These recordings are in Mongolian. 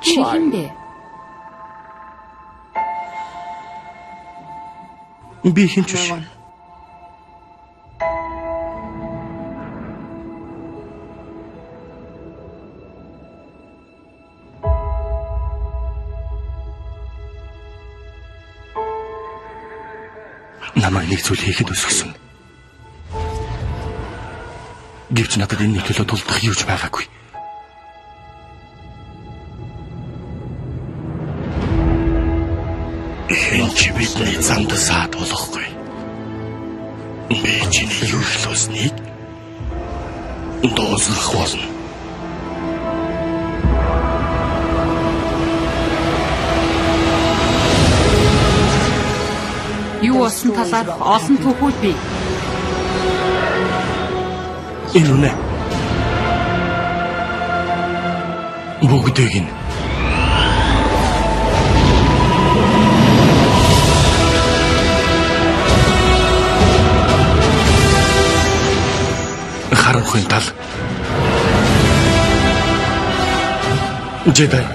Чи хэн бэ? Би хинч биш. Намайг нэг зүйл хийхэд өсгсөн. Гэвч надад энэ төлөө тулдах юу ч байгаагүй. Энд чи бидний замд саад болохгүй. Би чиний юу хэлснэг дуусгах болно. Юу болсон талаар олон түүхүүд бий. Энэ үнэ. Бүгдийг нь харанхуйн тал. Жедай.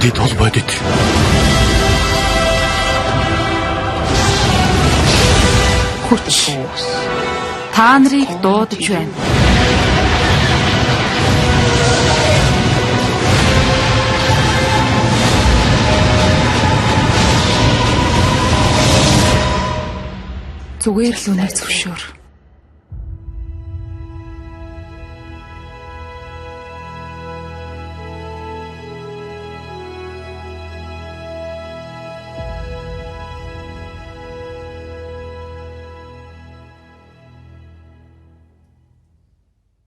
Дэд холбоодэд. Хүч. Та нарыг дуудаж байна. Зүгээр л үнэ зөвшөөр.